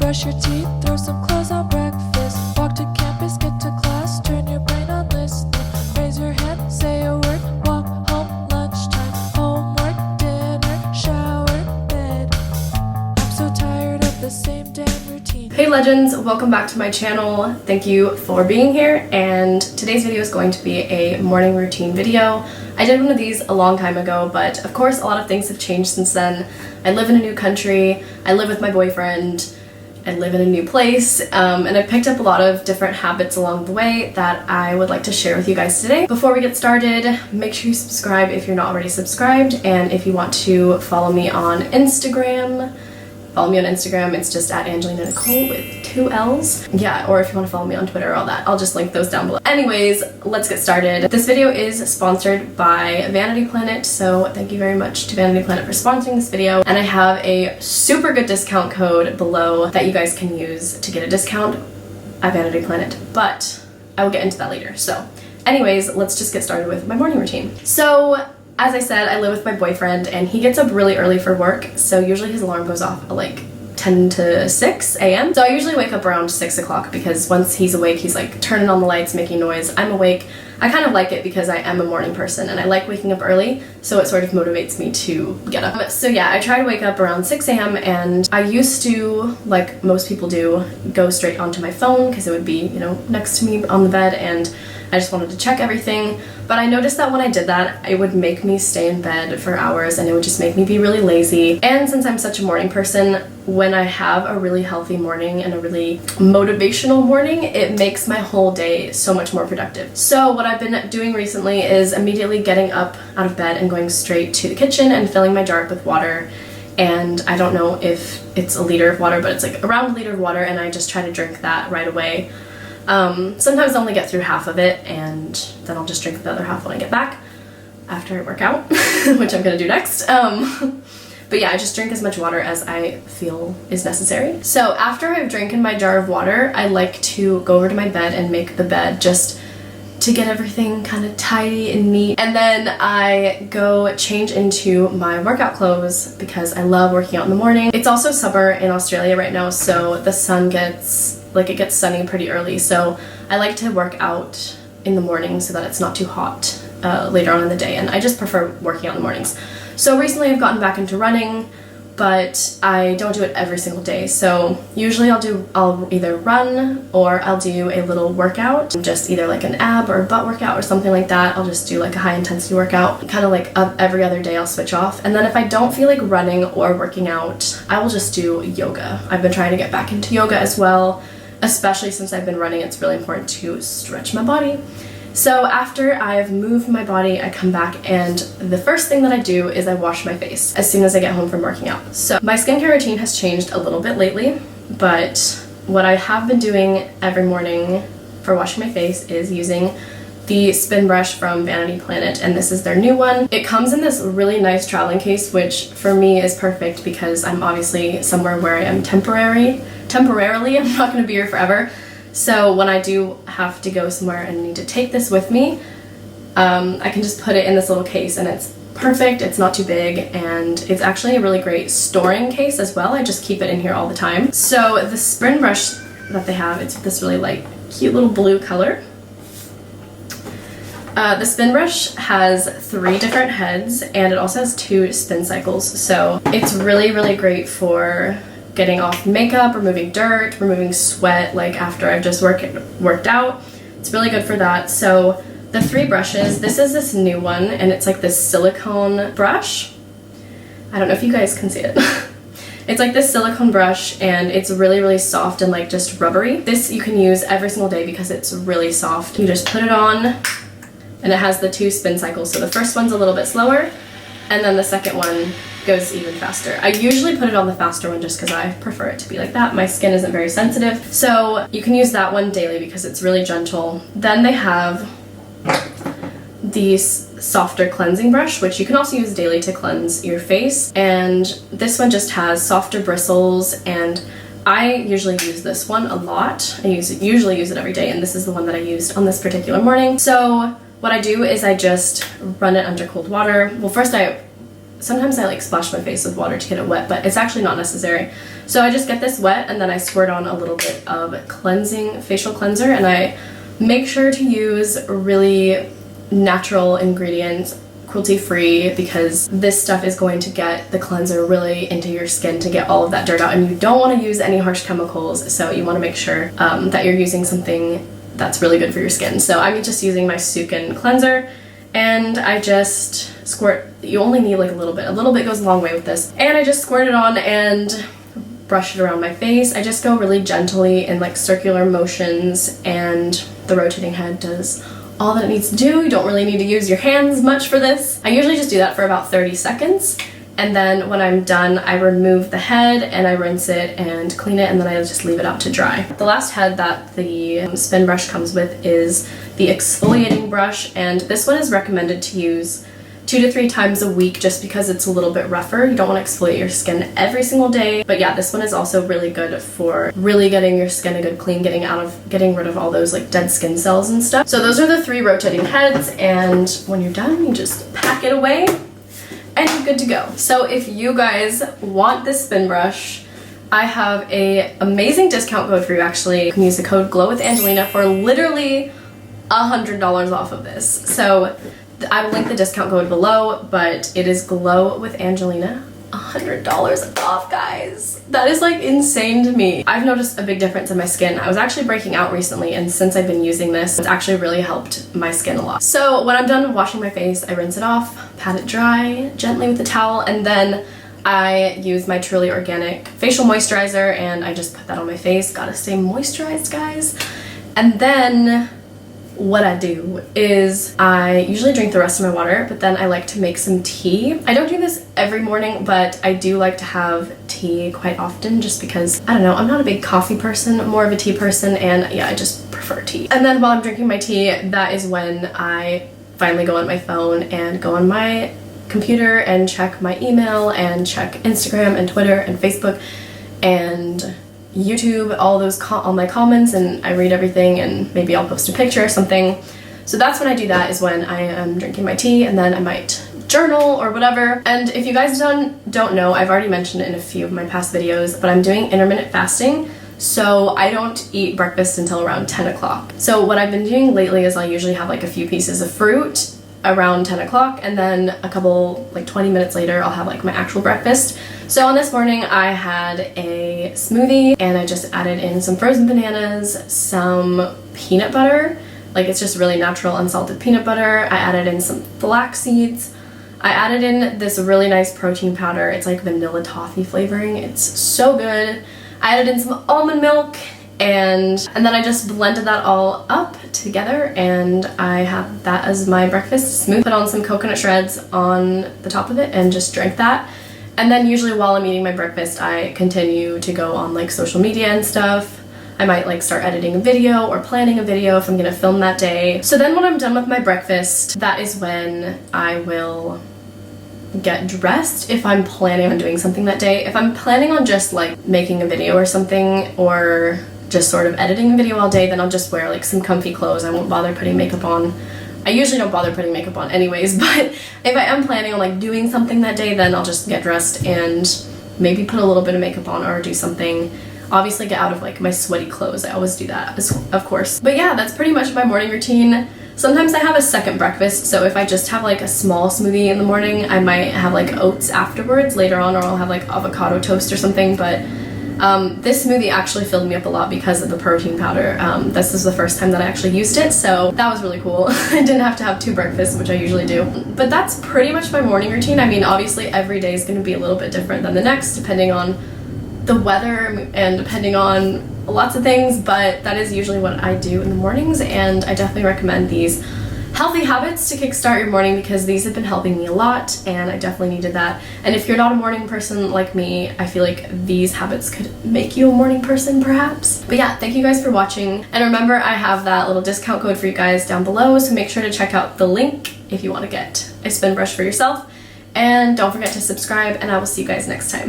brush your teeth, throw some clothes on breakfast, walk to campus, get to class, turn your brain on listening, raise your hand, say a word, walk home, lunchtime, homework, dinner, shower, bed. I'm so tired of the same damn routine. Hey legends, welcome back to my channel. Thank you for being here, and today's video is going to be a morning routine video. I did one of these a long time ago, but of course a lot of things have changed since then. I live in a new country, I live with my boyfriend, I live in a new place, and I picked up a lot of different habits along the way that I would like to share with you guys today. Before we get started, make sure you subscribe if you're not already subscribed, and if you want to follow me on Instagram, it's just at Angelina Nicole with 2 L's. Yeah, or if you want to follow me on Twitter or all that, I'll just link those down below. Anyways, let's get started. This video is sponsored by Vanity Planet, so thank you very much to Vanity Planet for sponsoring this video. And I have a super good discount code below that you guys can use to get a discount at Vanity Planet, but I will get into that later. So anyways, let's just get started with my morning routine. So as I said, I live with my boyfriend and he gets up really early for work, so usually his alarm goes off at like 10 to 6 a.m. So I usually wake up around 6 o'clock because once he's awake, he's like turning on the lights, making noise. I'm awake. I kind of like it because I am a morning person and I like waking up early, so it sort of motivates me to get up. So yeah, I try to wake up around 6 a.m. and I used to, like most people do, go straight onto my phone because it would be, you know, next to me on the bed and I just wanted to check everything. But I noticed that when I did that, it would make me stay in bed for hours and it would just make me be really lazy. And since I'm such a morning person, when I have a really healthy morning and a really motivational morning, it makes my whole day so much more productive. So what I've been doing recently is immediately getting up out of bed and going straight to the kitchen and filling my jar up with water. And I don't know if it's a liter of water, but it's like around a liter of water, and I just try to drink that right away. Sometimes I only get through half of it and then I'll just drink the other half when I get back after I work out, which I'm gonna do next. But yeah, I just drink as much water as I feel is necessary. So after I've drinking my jar of water, I like to go over to my bed and make the bed just to get everything kind of tidy and neat. And then I go change into my workout clothes because I love working out in the morning. It's also summer in Australia right now, so the sun gets it gets sunny pretty early, so I like to work out in the morning so that it's not too hot later on in the day, and I just prefer working out in the mornings. So recently I've gotten back into running, but I don't do it every single day. So usually I'll either run or I'll do a little workout, just either like an ab or a butt workout or something like that. I'll just do like a high intensity workout, kind of like every other day I'll switch off. And then if I don't feel like running or working out, I will just do yoga. I've been trying to get back into yoga as well. Especially since I've been running, it's really important to stretch my body. So after I've moved my body, I come back and the first thing that I do is I wash my face as soon as I get home from working out. So my skincare routine has changed a little bit lately, but what I have been doing every morning for washing my face is using the spin brush from Vanity Planet, and this is their new one. It comes in this really nice traveling case, which for me is perfect because I'm obviously somewhere where I am temporarily. I'm not going to be here forever. So when I do have to go somewhere and need to take this with me, I can just put it in this little case and it's perfect. It's not too big, and it's actually a really great storing case as well. I just keep it in here all the time. So the spin brush that they have, it's this really like cute little blue color. The spin brush has 3 different heads and it also has 2 spin cycles. So it's really, really great for getting off makeup, removing dirt, removing sweat, like after I've just worked out. It's really good for that. So the 3 brushes, this is this new one and it's like this silicone brush. I don't know if you guys can see it. It's like this silicone brush and it's really, really soft and like just rubbery. This you can use every single day because it's really soft. You just put it on and it has the 2 spin cycles. So the first one's a little bit slower and then the second one goes even faster. I usually put it on the faster one just because I prefer it to be like that. My skin isn't very sensitive. So you can use that one daily because it's really gentle. Then they have the softer cleansing brush, which you can also use daily to cleanse your face. And this one just has softer bristles, and I usually use this one a lot. I usually use it every day, and this is the one that I used on this particular morning. So what I do is I just run it under cold water. Well, first I sometimes I like splash my face with water to get it wet, but it's actually not necessary. So I just get this wet and then I squirt on a little bit of cleansing facial cleanser, and I make sure to use really natural ingredients, cruelty-free, because this stuff is going to get the cleanser really into your skin to get all of that dirt out, and you don't want to use any harsh chemicals, so you want to make sure that you're using something that's really good for your skin. So I'm just using my Sukin cleanser, and I just squirt. You only need like a little bit goes a long way with this, and I just squirt it on and brush it around my face. I just go really gently in like circular motions, and the rotating head does all that it needs to do. You don't really need to use your hands much for this. I usually just do that for about 30 seconds, and then when I'm done, I remove the head and I rinse it and clean it, and then I just leave it out to dry. The last head that the spin brush comes with is the exfoliating brush, and this one is recommended to use 2 to 3 times a week just because it's a little bit rougher. You don't want to exfoliate your skin every single day. But yeah, this one is also really good for really getting your skin a good clean, getting rid of all those like dead skin cells and stuff. So those are the 3 rotating heads, and when you're done, you just pack it away and you're good to go. So if you guys want this spin brush, I have a amazing discount code for you actually. You can use the code GLOWWITHANGELINA for literally $100 off of this. So I will link the discount code below, but it is Glow with Angelina. $100 off, guys. That is like insane to me. I've noticed a big difference in my skin. I was actually breaking out recently, and since I've been using this, it's actually really helped my skin a lot. So when I'm done washing my face, I rinse it off, pat it dry gently with a towel, and then I use my Truly Organic facial moisturizer, and I just put that on my face. Gotta stay moisturized, guys. And then what I do is I usually drink the rest of my water, but then I like to make some tea. I don't do this every morning, but I do like to have tea quite often just because, I don't know, I'm not a big coffee person, I'm more of a tea person, and yeah, I just prefer tea. And then while I'm drinking my tea, that is when I finally go on my phone and go on my computer and check my email and check Instagram and Twitter and Facebook and YouTube, all my comments, and I read everything, and maybe I'll post a picture or something. So that's when I do that, is when I am drinking my tea, and then I might journal or whatever. And if you guys don't know, I've already mentioned it in a few of my past videos, but I'm doing intermittent fasting, so I don't eat breakfast until around 10 o'clock. So what I've been doing lately is I usually have like a few pieces of fruit around 10 o'clock, and then a couple, like 20 minutes later, I'll have like my actual breakfast. So on this morning, I had a smoothie, and I just added in some frozen bananas, some peanut butter, like it's just really natural unsalted peanut butter. I added in some flax seeds. I added in this really nice protein powder. It's like vanilla toffee flavoring. It's so good. I added in some almond milk, and then I just blended that all up together, and I have that as my breakfast smoothie. Put on some coconut shreds on the top of it and just drank that. And then usually while I'm eating my breakfast, I continue to go on like social media and stuff. I might like start editing a video or planning a video if I'm gonna film that day. So then when I'm done with my breakfast, that is when I will get dressed if I'm planning on doing something that day. If I'm planning on just like making a video or something, or just sort of editing a video all day, then I'll just wear like some comfy clothes. I won't bother putting makeup on. I usually don't bother putting makeup on anyways, but if I am planning on like doing something that day, then I'll just get dressed and maybe put a little bit of makeup on or do something. Obviously get out of like my sweaty clothes. I always do that, of course. But yeah, that's pretty much my morning routine. Sometimes I have a second breakfast, so if I just have like a small smoothie in the morning, I might have like oats afterwards later on, or I'll have like avocado toast or something. But this smoothie actually filled me up a lot because of the protein powder. This is the first time that I actually used it, so that was really cool. I didn't have to have 2 breakfasts, which I usually do. But that's pretty much my morning routine. I mean, obviously every day is going to be a little bit different than the next, depending on the weather and depending on lots of things, but that is usually what I do in the mornings, and I definitely recommend these healthy habits to kickstart your morning because these have been helping me a lot, and I definitely needed that. And if you're not a morning person like me, I feel like these habits could make you a morning person perhaps. But yeah, thank you guys for watching, and remember I have that little discount code for you guys down below, so make sure to check out the link if you want to get a spin brush for yourself, and don't forget to subscribe, and I will see you guys next time.